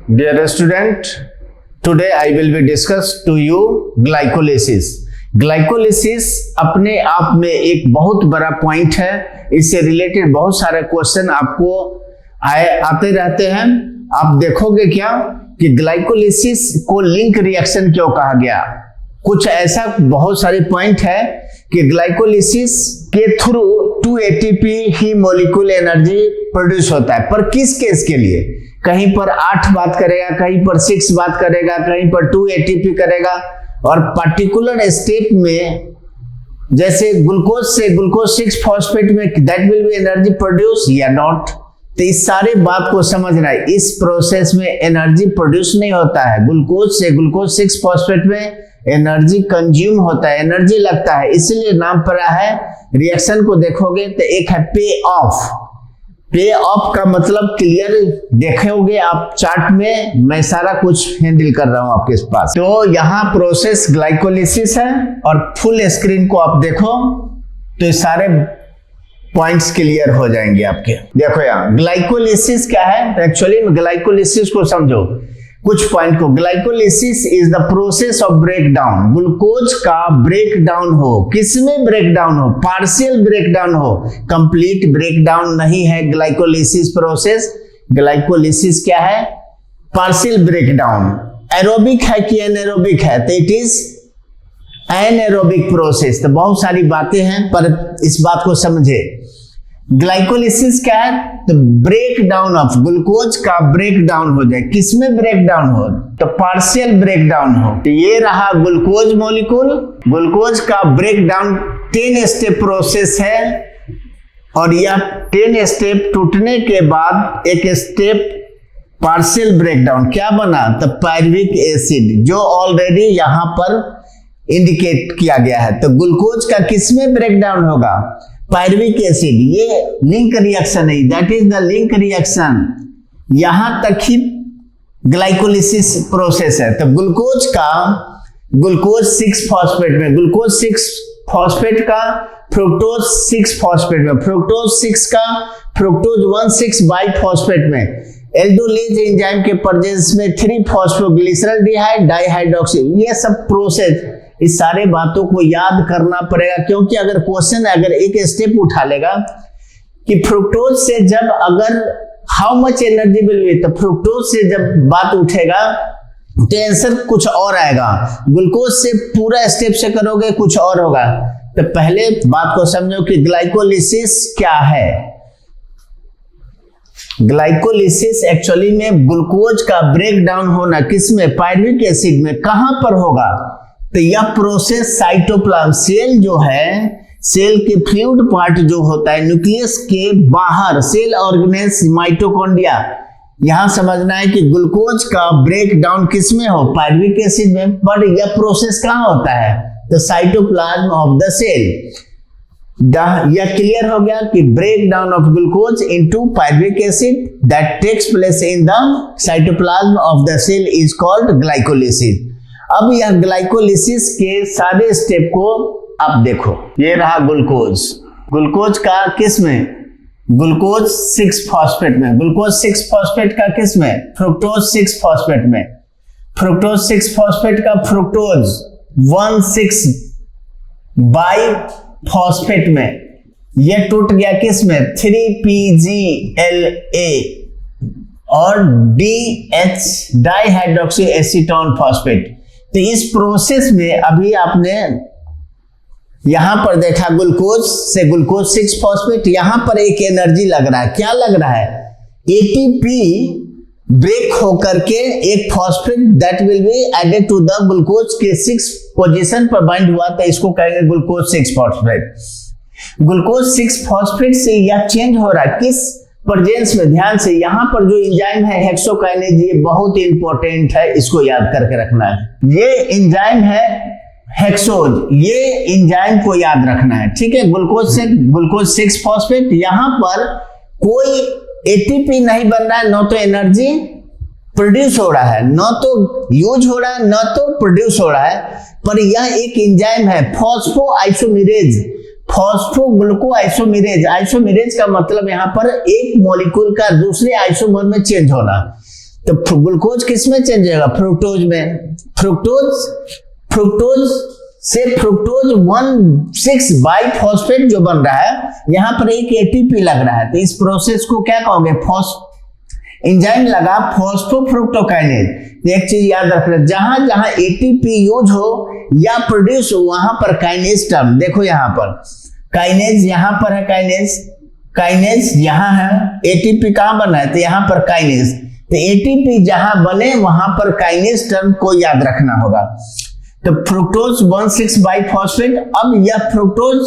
Dear student, today I will be discuss to you glycolysis. Glycolysis अपने आप में एक बहुत बड़ा पॉइंट है। इससे रिलेटेड बहुत सारे क्वेश्चन आपको आते रहते हैं। आप देखोगे क्या कि ग्लाइकोलिसिस को लिंक रिएक्शन क्यों कहा गया। कुछ ऐसा बहुत सारे पॉइंट है कि ग्लाइकोलिसिस के थ्रू 2 ATP ही मॉलिक्यूल एनर्जी प्रोड्यूस होता है। पर किस केस के लिए? कहीं पर 8 बात करेगा, कहीं पर 6 बात करेगा, कहीं पर 2 ATP करेगा। और पर्टिकुलर स्टेप में जैसे ग्लूकोज से ग्लूकोज 6 फॉस्फेट में that will B energy produce या नॉट। तो इस सारे बात को समझना है। इस प्रोसेस में एनर्जी प्रोड्यूस नहीं होता है, ग्लूकोज से ग्लूकोज 6 फॉस्फेट में एनर्जी कंज्यूम होता है, एनर्जी लगता है, इसलिए नाम पड़ा है। रिएक्शन को देखोगे तो एक है पे ऑफ। पे ऑफ का मतलब क्लियर देखोगे आप चार्ट में, मैं सारा कुछ हैंडल कर रहा हूं आपके पास। तो यहाँ प्रोसेस ग्लाइकोलिसिस है और फुल स्क्रीन को आप देखो तो सारे पॉइंट्स क्लियर हो जाएंगे आपके। देखो यहाँ ग्लाइकोलिसिस क्या है। एक्चुअली में ग्लाइकोलिसिस को समझो कुछ पॉइंट को। Glycolysis is the process of break down. Glucose का ब्रेक डाउन हो, किसमें ब्रेक डाउन हो? पार्शियल ब्रेक डाउन हो, कंप्लीट ब्रेक डाउन नहीं है ग्लाइकोलिसिस प्रोसेस। ग्लाइकोलिसिस क्या है? Partial break down. एरोबिक है कि एनारोबिक है? तो इट इज एनारोबिक प्रोसेस। तो बहुत सारी बातें हैं पर इस बात को समझे। ग्लाइकोलिसिस क्या है? तो ब्रेक डाउन ऑफ ग्लूकोज का ब्रेक डाउन हो जाए। किसमें ब्रेक डाउन हो? तो पार्शियल ब्रेक डाउन हो। तो ये रहा ग्लूकोज मॉलिक्यूल। ग्लूकोज का ब्रेक डाउन 10 स्टेप प्रोसेस है और यह 10 स्टेप टूटने के बाद एक स्टेप पार्शियल ब्रेक डाउन क्या बना? तो पायरुविक एसिड, जो ऑलरेडी यहां पर इंडिकेट किया गया है। तो ग्लूकोज का किसमें ब्रेक डाउन होगा? Pyruvic acid. ये लिंक रिएक्शन है, that is the link reaction. यहां तक ही ग्लाइकोलिसिस प्रोसेस है। तो ग्लूकोज का ग्लूकोज 6 फॉस्फेट में, ग्लूकोज 6 फॉस्फेट का फ्रुक्टोज 6 फॉस्फेट में, फ्रुक्टोज 6 का फ्रुक्टोज 1,6 बाइफॉस्फेट में, एल्डोलेज एंजाइम के प्रेजेंस में 3 फॉस्फोग्लिसरॉल्डिहाइड डाइहाइड्रोक्सी। ये सब प्रोसेस, इस सारे बातों को याद करना पड़ेगा क्योंकि अगर क्वेश्चन अगर एक स्टेप उठा लेगा कि फ्रुक्टोज से जब अगर how much energy will be, तो फ्रुक्टोज से जब बात उठेगा तो आंसर कुछ और आएगा। ग्लूकोज से पूरा स्टेप से करोगे कुछ और होगा। तो पहले बात को समझो कि ग्लाइकोलिसिस क्या है। ग्लाइकोलिसिस एक्चुअली में ग्लूकोज का ब्रेक डाउन होना किसमें? पायरुविक एसिड में। कहां पर होगा? तो यह प्रोसेस साइटोप्लाज्म, सेल जो है, सेल के फ्लूइड पार्ट जो होता है न्यूक्लियस के बाहर, सेल ऑर्गेनेल्स, माइटोकॉन्ड्रिया, यहां समझना है कि ग्लूकोज का ब्रेक डाउन किसमें हो? पायरुविक एसिड में। पर यह प्रोसेस कहां होता है? तो साइटोप्लाज्म ऑफ द सेल। यह क्लियर हो गया कि break down of glucose into pyruvic acid that takes place in the cytoplasm of the cell is called glycolysis. अब यह ग्लाइकोलिसिस के सारे स्टेप को आप देखो। ये रहा ग्लूकोज। ग्लूकोज का किस में? ग्लूकोज 6 फॉस्फेट में। ग्लूकोज 6 फॉस्फेट का किस में? फ्रुक्टोज 6 फॉस्फेट में। फ्रुक्टोज 6 फॉस्फेट का फ्रुक्टोज 1,6 बाइफॉस्फेट में। यह टूट गया किस में? 3PGLA और DH डाइहाइड्रोक्सी एसीटोन फॉस्फेट। तो इस प्रोसेस में अभी आपने यहां पर देखा ग्लूकोज से ग्लूकोज 6 फॉस्फेट, यहां पर एक एनर्जी लग रहा है। क्या लग रहा है? ATP ब्रेक होकर के एक phosphate that will be added to the glucose के 6 पोजीशन पर बाइंड हुआ, तो इसको कहेंगे ग्लूकोज 6 फॉस्फेट। ग्लूकोज 6 फॉस्फेट से यह चेंज हो रहा है किस प्रेजेंस में? ध्यान से, यहां पर जो एंजाइम है हेक्सोकाइनेज, ये बहुत इंपॉर्टेंट है, इसको याद करके रखना है। ये एंजाइम है हेक्सोज, ये एंजाइम को याद रखना है, ठीक है। ग्लूकोज 6 फॉस्फेट, यहां पर कोई ATP नहीं बन रहा है, न तो एनर्जी प्रोड्यूस हो रहा है, न तो यूज हो रहा है, न तो प्रोड्यूस हो रहा है। पर यह एक एंजाइम है फॉस्फोआइसोमेरेज, फॉस्फोग्लूकोआइसोमेरेज। आइसोमेरेज का मतलब यहां पर एक मॉलिक्यूल का दूसरे आइसोमर में चेंज होना। तो ग्लूकोज किस में चेंज होगा? फ्रुक्टोज में। फ्रुक्टोज से फ्रुक्टोज 1,6-बाइफॉस्फेट जो बन रहा है, यहां पर एक एटीपी लग रहा है, तो इस प्रोसेस को क्या कहोगे? एंजाइम लगा फॉस्फोफ्रुक्टोकाइनेज। एक चीज याद रखना, जहां जहां एटीपी यूज हो या प्रोड्यूस हो वहां पर काइनेज टर्म। देखो यहां पर काइनेज, यहां पर है काइनेज यहां है, एटीपी कहां बना है? तो यहां पर काइनेज। तो एटीपी जहां बने वहां पर काइनेज टर्म को याद रखना होगा। तो फ्रुक्टोज 1,6-बाइफॉस्फेट, अब यह फ्रुक्टोज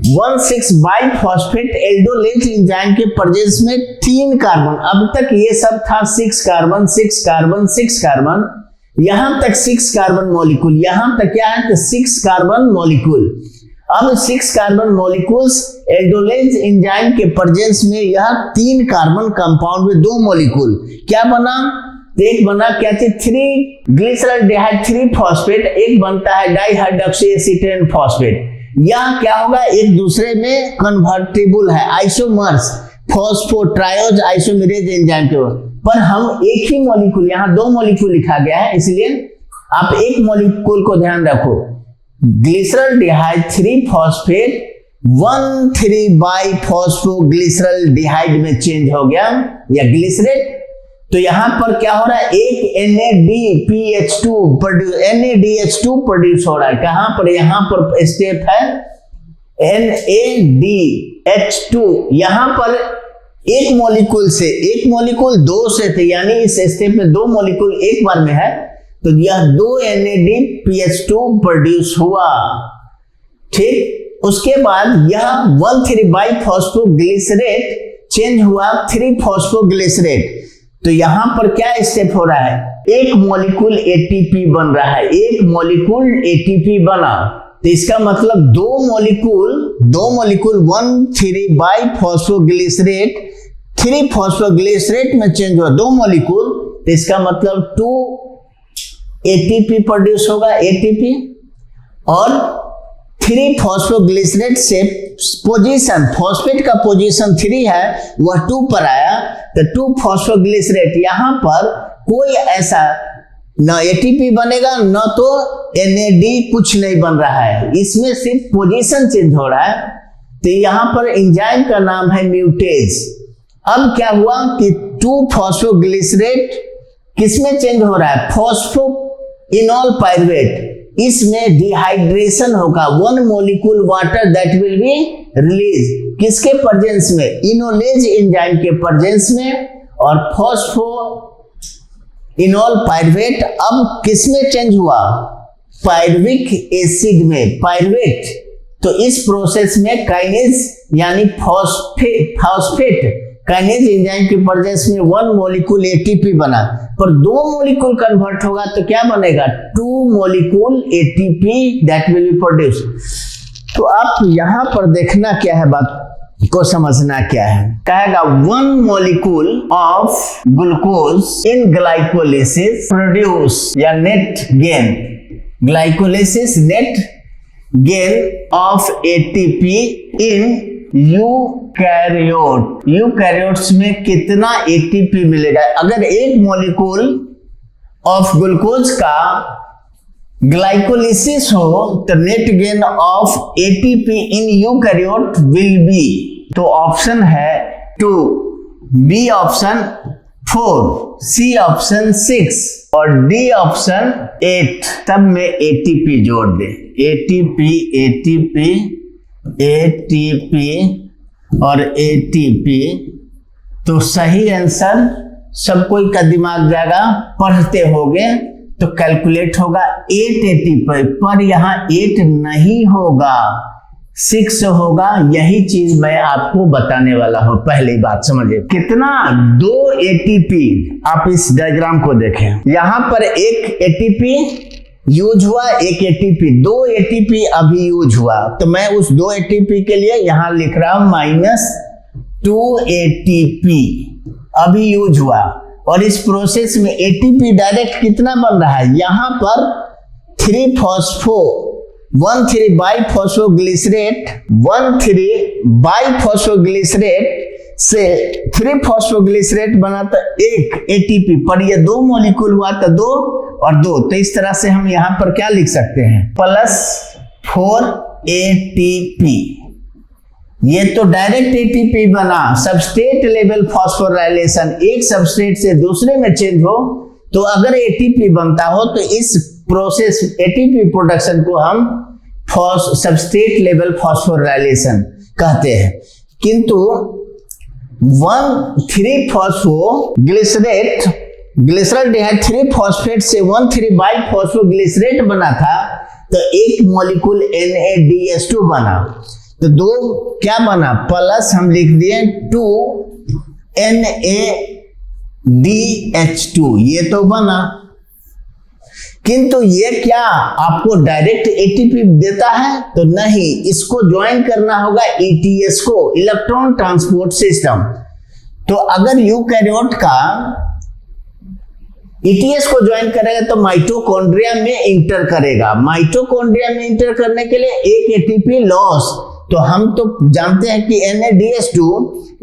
1,6-बाइफॉस्फेट एल्डोलेज एंजाइम के प्रेजेंस में 3 कार्बन, अब तक ये सब था 6 कार्बन 6 कार्बन 6 कार्बन, यहां तक 6 कार्बन मॉलिक्यूल, यहां तक क्या है? तो 6 कार्बन मॉलिक्यूल। अब 6 कार्बन मॉलिक्यूल्स एल्डोलेज एंजाइम के प्रेजेंस में यह 3 कार्बन कंपाउंड में 2 मॉलिक्यूल क्या बना? एक बना क्या चीज? 3 ग्लिसरॉल्डिहाइड 3 फॉस्फेट, एक बनता है डाइहाइड्रोक्सी एसीटेन फॉस्फेट। यह क्या होगा? एक दूसरे में कन्वर्टिबल है, आइसोमर्स, फॉस्फोट्रायोज आइसोमेरेज एंजाइम के। पर हम एक ही मॉलिक्यूल, यहाँ 2 मॉलिक्यूल लिखा गया है, इसलिए आप एक मॉलिक्यूल को ध्यान रखो। ग्लिसरॉल्डिहाइड 3 फॉस्फेट 1,3-बाइफॉस्फोग्लिसरॉल्डिहाइड में चेंज हो गया या ग्लिसरेट। तो यहां पर क्या हो रहा है? एक NADPH2 प्रोड्यूस हो रहा है। कहां पर? यहां पर स्टेप है NADH2। यहां पर एक मॉलिक्यूल से, एक मॉलिक्यूल 2 से थे, यानी इस स्टेप में 2 मॉलिक्यूल एक बार में है, तो यह 2 NADPH2 प्रोड्यूस हुआ। ठीक, उसके बाद यह 1,3-बाइफॉस्फोग्लिसरेट चेंज हुआ 3-फॉस्फोग्लिसरेट। तो यहां पर क्या स्टेप हो रहा है? एक मॉलिक्यूल एटीपी बन रहा है, एक मॉलिक्यूल एटीपी बना, तो इसका मतलब 2 मॉलिक्यूल 1,3-बाइफॉस्फोग्लिसरेट 3-फॉस्फोग्लिसरेट में चेंज हुआ 2 मॉलिक्यूल, तो इसका मतलब 2 एटीपी प्रोड्यूस होगा, एटीपी, और 3-फॉस्फोग्लिसरेट से पोजीशन, फॉस्फेट का पोजीशन 3 है, वह 2 पर आया, तो 2-फॉस्फोग्लिसरेट। यहां पर कोई ऐसा न एटीपी बनेगा न तो NAD, कुछ नहीं बन रहा है, इसमें सिर्फ पोजीशन चेंज हो रहा है। तो यहां पर एंजाइम का नाम है म्यूटेज। अब क्या हुआ कि 2-फॉस्फोग्लिसरेट किसमें चेंज हो रहा है? फॉस्फोइनोल पाइरुवेट, इसमें डिहाइड्रेशन होगा, 1 molecule water that will be release, किसके प्रेजेंस में? इनोलेज एंजाइम के प्रेजेंस में। और फॉस्फोइनोल पाइरुवेट अब किसमें चेंज हुआ? पाइरुविक एसिड में, पाइरुवेट। तो इस प्रोसेस में काइनेज यानी फॉस्फेट काइनेज एंजाइम के प्रेजेंस में 1 मॉलिक्यूल एटीपी बना, पर 2 मॉलिक्यूल कन्वर्ट होगा तो क्या बनेगा? 2 molecule ATP that will B produce. तो आप यहां पर देखना क्या है, बात को समझना क्या है। कहेगा 1 molecule of glucose in glycolysis produce या net gain, glycolysis net gain of ATP in eukaryote. Eukaryotes में कितना एटीपी मिलेगा? अगर एक मॉलिक्यूल ऑफ ग्लूकोज का ग्लाइकोलिसिस हो तो net gain of ATP in eukaryote will be, तो ऑप्शन है 2, बी ऑप्शन 4, सी ऑप्शन 6 और डी ऑप्शन 8। तब में एटीपी जोड़ दे, एटीपी और एटीपी। तो सही आंसर सब कोई का दिमाग जाएगा, पढ़ते होगे तो कैलकुलेट होगा 8 एटीपी, पर यहाँ 8 नहीं होगा, 6 होगा। यही चीज मैं आपको बताने वाला हूं, पहली बात समझिए। कितना? 2 एटीपी। आप इस डायग्राम को देखें, यहां पर एक एटीपी यूज हुआ, एक एटीपी, 2 एटीपी अभी यूज हुआ, तो मैं उस 2 एटीपी के लिए यहां लिख रहा हूं -2 एटीपी अभी यूज हुआ। और इस प्रोसेस में एटीपी डायरेक्ट कितना बन रहा है? यहां पर 1,3-बाइफॉस्फोग्लिसरेट से 3 फॉस्फोग्लिसरेट बना तो 1 एटीपी, पर ये 2 मॉलिक्यूल हुआ तो 2 और 2, तो इस तरह से हम यहां पर क्या लिख सकते हैं, +4 एटीपी। ये तो डायरेक्ट एटीपी बना। सबस्ट्रेट लेवल फॉस्फोराइलेशन, एक सबस्ट्रेट से दूसरे में चेंज हो तो अगर एटीपी बनता हो तो इस प्रोसेस एटीपी प्रोडक्शन को हम सबस्ट्रेट लेवल फॉस्फोराइलेशन कहते हैं। किंतु 1,3 फॉस्फोग्लिसरेट, ग्लिसरॉल्डिहाइड 3 फॉस्फेट से 1,3 बाइफॉस्फोग्लिसरेट बना था तो एक मॉलिक्यूल NADH2 बना। तो 2 क्या बना, प्लस हम लिख दिए 2 NADH2, ये तो बना। किंतु ये क्या आपको डायरेक्ट एटीपी देता है? तो नहीं, इसको ज्वाइन करना होगा ETS को, इलेक्ट्रॉन ट्रांसपोर्ट सिस्टम। तो अगर यूकैरियोट का ETS को ज्वाइन करेगा तो माइटोकॉन्ड्रिया में इंटर करेगा। माइटोकॉन्ड्रिया में इंटर करने के लिए एक एटीपी लॉस। तो हम तो जानते हैं कि NADH2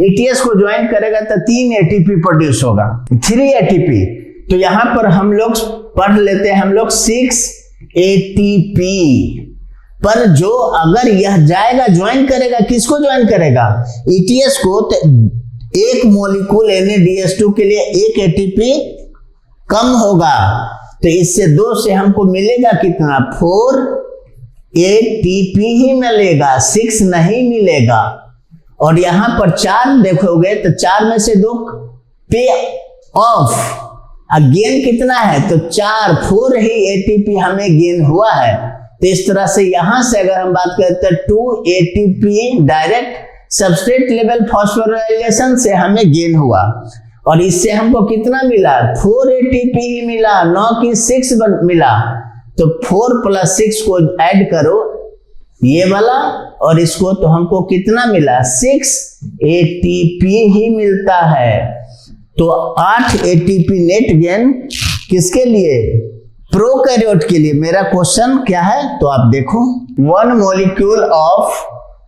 ETS को ज्वाइन करेगा तो 3 एटीपी प्रोड्यूस होगा, 3 एटीपी। तो यहां पर हम लोग पढ़ लेते हैं, हम लोग 6 एटीपी। पर जो अगर यह जाएगा ज्वाइन करेगा, किसको ज्वाइन करेगा, ETS को, तो एक मॉलिक्यूल NADH2 के लिए 1 एटीपी कम होगा। तो इससे 2 से हमको मिलेगा कितना, 4 एटीपी ही मिलेगा, 6 नहीं मिलेगा। और यहां पर 4 देखोगे तो 4 में से 2 पे ऑफ, गेन कितना है, तो 4 ही एटीपी हमें गेन हुआ है। तो इस तरह से यहां से अगर हम बात करते हैं 2 ATP direct substrate level phosphorylation से हमें गेन हुआ। और इससे हमको कितना मिला, 4 एटीपी ही मिला, न कि 6 मिला। तो 4 + 6 को ऐड करो ये वाला और इसको, तो हमको कितना मिला, 6 एटीपी ही मिलता है। तो 8 एटीपी नेट गेन किसके लिए, प्रोकैरियोट के लिए। मेरा क्वेश्चन क्या है, तो आप देखो, 1 molecule of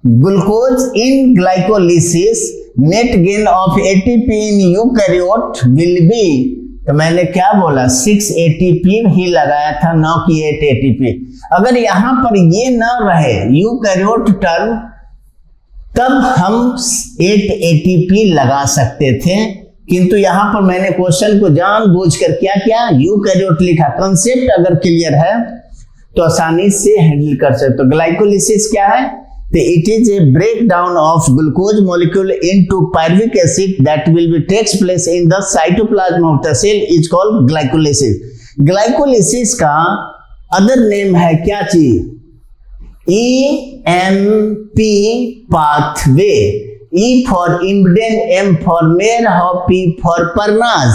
glucose in glycolysis net gain of ATP in eukaryote will be, तो मैंने क्या बोला, 6 एटीपी ही लगाया था, न कि 8 एटीपी। अगर यहां पर ये न रहे यूकैरियोट टर्म, तब हम 8 एटीपी लगा सकते थे। किंतु यहां पर मैंने क्वेश्चन को जानबूझकर क्या किया, यूकैरियोट लिखा। कंसेप्ट अगर क्लियर है तो आसानी से हैंडल कर सकते। तो ग्लाइकोलिसिस क्या है, तो it is a breakdown of glucose molecule into pyruvic acid that will be takes place in the cytoplasm of the cell is called glycolysis. Glycolysis का अदर नेम है क्या चीज, EMP pathway, E for Embden, M for Meyerhof, P for Parnas.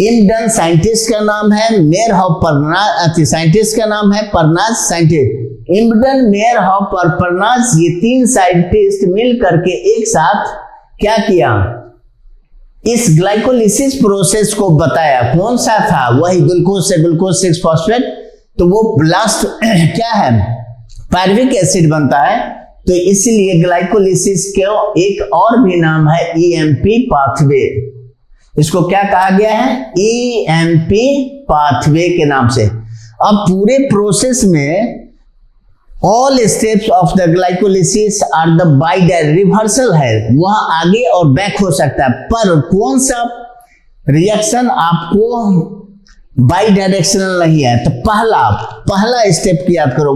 Embden scientist का नाम है, मेयरहॉफ Parnaaz scientist का नाम है, परनाज साइंटिस्ट। इम्बडेन, मेयरहॉफ और परनाज, ये 3 साइंटिस्ट मिल करके एक साथ क्या किया, इस ग्लाइकोलिसिस प्रोसेस को बताया। कौन सा था, वही ग्लूकोज से ग्लूकोज 6 फॉस्फेट, तो वो लास्ट क्या है, पायरुविक एसिड बनता है। तो इसलिए ग्लाइकोलिसिस के एक और भी नाम है EMP पाथवे। इसको क्या कहा गया है, EMP पाथवे के नाम से। अब पूरे प्रोसेस में all steps of the glycolysis are the bidirectional, reversal है, वह आगे और बैक हो सकता है। पर कौन सा रिएक्शन आपको बाइडायरेक्शनल नहीं है, तो पहला स्टेप की याद करो,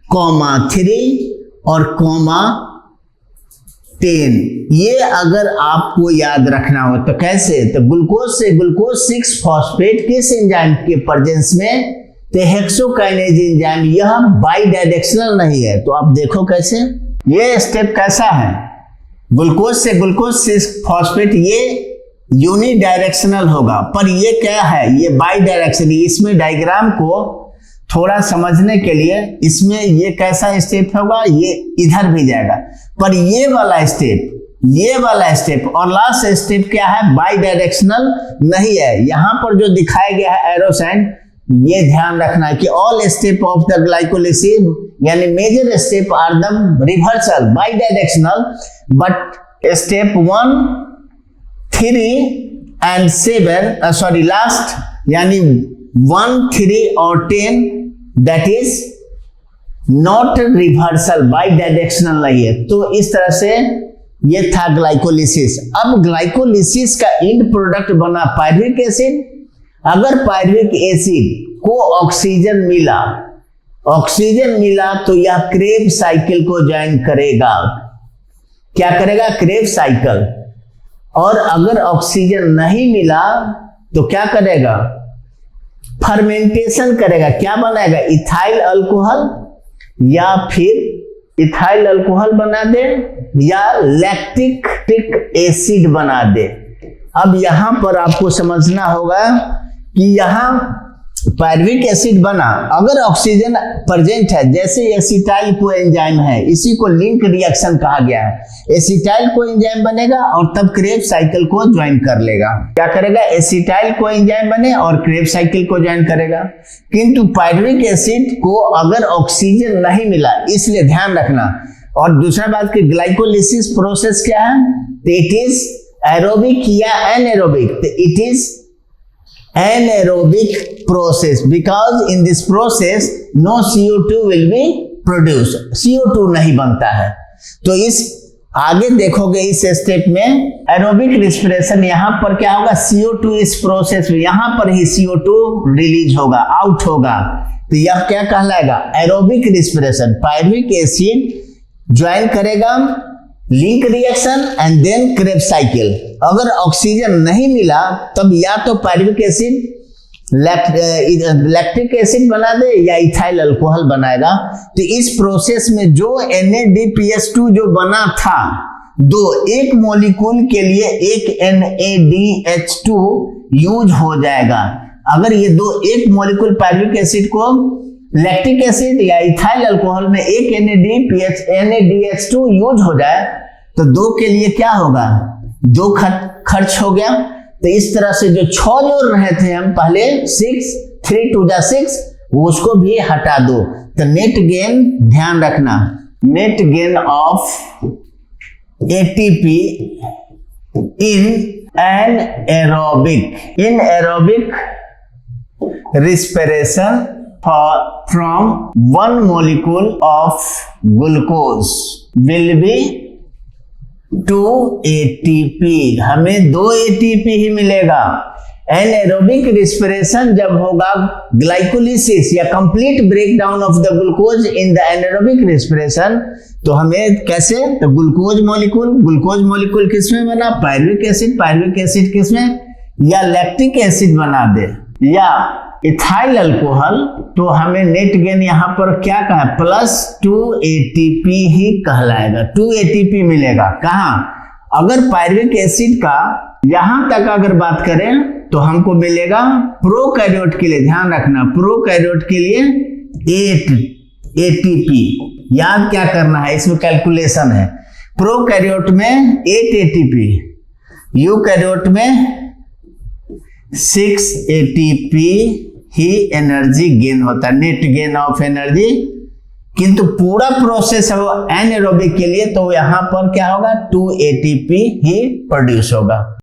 1,3 और 10। ये अगर आपको याद रखना हो तो कैसे, तो ग्लूकोज से ग्लूकोज 6 फॉस्फेट किस एंजाइम के प्रेजेंस में, तो हेक्सोकाइनेज एंजाइम, यह बाइडायरेक्शनल नहीं है। तो आप देखो कैसे, ये स्टेप कैसा है, ग्लूकोज से ग्लूकोज 6 फॉस्फेट ये यूनिडायरेक्शनल होगा, पर ये क्या है, ये बाइडायरेक्शनल। इसमें डायग्राम को थोड़ा समझने के लिए, इसमें ये कैसा स्टेप होगा, ये इधर भी जाएगा, पर ये वाला स्टेप और लास्ट स्टेप क्या है, बाई डायरेक्शनल नहीं है। यहां पर जो दिखाया गया है एरो साइन, ये ध्यान रखना है कि all step of the glycolysis यानी major step are the reversal bidirectional, but step 1, 3 एंड 7 सॉरी लास्ट यानी 1, 3 और 10 that is not reversal bidirectional नहीं है। तो इस तरह से ये था ग्लाइकोलिसिस। अब ग्लाइकोलिसिस का एंड प्रोडक्ट बना पायरुविक एसिड। अगर पायरुविक एसिड को ऑक्सीजन मिला तो यह क्रेब्स साइकिल को ज्वाइन करेगा। क्या करेगा? Krebs cycle. और अगर ऑक्सीजन नहीं मिला तो क्या करेगा? फर्मेंटेशन करेगा। क्या बनाएगा? इथाइल अल्कोहल या फिर इथाइल अल्कोहल बना दे या लैक्टिक एसिड बना दे। अब यहां पर आपको समझना होगा कि यहां पायरुविक एसिड बना, अगर ऑक्सीजन प्रेजेंट है, जैसे एसिटाइल कोएंजाइम है, इसी को लिंक रिएक्शन कहा गया है। एसिटाइल कोएंजाइम बनेगा और तब क्रेब्स साइकिल को ज्वाइन कर लेगा। क्या करेगा? एसिटाइल कोएंजाइम बने और क्रेब्स साइकिल को ज्वाइन करेगा। किंतु पायरुविक एसिड को अगर ऑक्सीजन नहीं मिला, इसलिए ध्यान रखना। और दूसरा बात कि ग्लाइकोलिसिस प्रोसेस क्या है? इट इज एरोबिक या anaerobic? It is anaerobic process because in this process no CO2 will be produced. CO2 नहीं बनता है। तो इस आगे देखोगे इस स्टेप में एरोबिक रिस्पिरेशन, यहां पर क्या होगा? CO2 इस प्रोसेस में यहां पर ही CO2 रिलीज होगा, आउट होगा। तो यह क्या कहलाएगा? Aerobic respiration. Pyruvic acid join करेगा link reaction and then Krebs cycle. अगर ऑक्सीजन नहीं मिला तब या तो पायरुविक एसिड लैक्टिक एसिड बना दे या इथाइल अल्कोहल बनाएगा। तो इस प्रोसेस में जो NADPH2 जो बना था, एक मॉलिक्यूल के लिए एक NADH2 यूज हो जाएगा। अगर ये एक मॉलिक्यूल पायरुविक एसिड को लैक्टिक एसिड या इथाइल अल्कोहल में एक NADH2 यूज हो जाए तो 2 के लिए क्या होगा? 2 खर्च हो गया। तो इस तरह से जो 6 जोड़ रहे थे हम पहले 6, 3 2 6, उसको भी हटा दो। तो नेट गेन ध्यान रखना, net gain of ATP in aerobic respiration from one molecule of glucose will be 2 ATP। हमें 2 ATP ही मिलेगा। एनएरोबिक रिस्पिरेशन जब होगा ग्लाइकोलिसिस या complete breakdown of the glucose in the anaerobic respiration, तो हमें कैसे? तो ग्लूकोज मॉलिक्यूल किसमें बना? पायरुविक एसिड किसमें? या लैक्टिक एसिड बना दे या इथाइल अल्कोहल। तो हमें नेट गेन यहां पर क्या कहा? +2 ATP ही कहलाएगा। 2 ATP मिलेगा। कहां? अगर पायरुविक एसिड का यहां तक अगर बात करें तो हमको मिलेगा प्रोकैरियोट के लिए, ध्यान रखना, प्रोकैरियोट के लिए 8 ATP। याद क्या करना है? इसमें कैलकुलेशन है। प्रोकैरियोट में 8 ATP, यूकैरियोट में 6 ATP ही एनर्जी गेन होता है, नेट गेन ऑफ एनर्जी। किंतु पूरा प्रोसेस है वो एनएरोबिक के लिए, तो यहां पर क्या होगा? 2 ATP ही प्रोड्यूस होगा।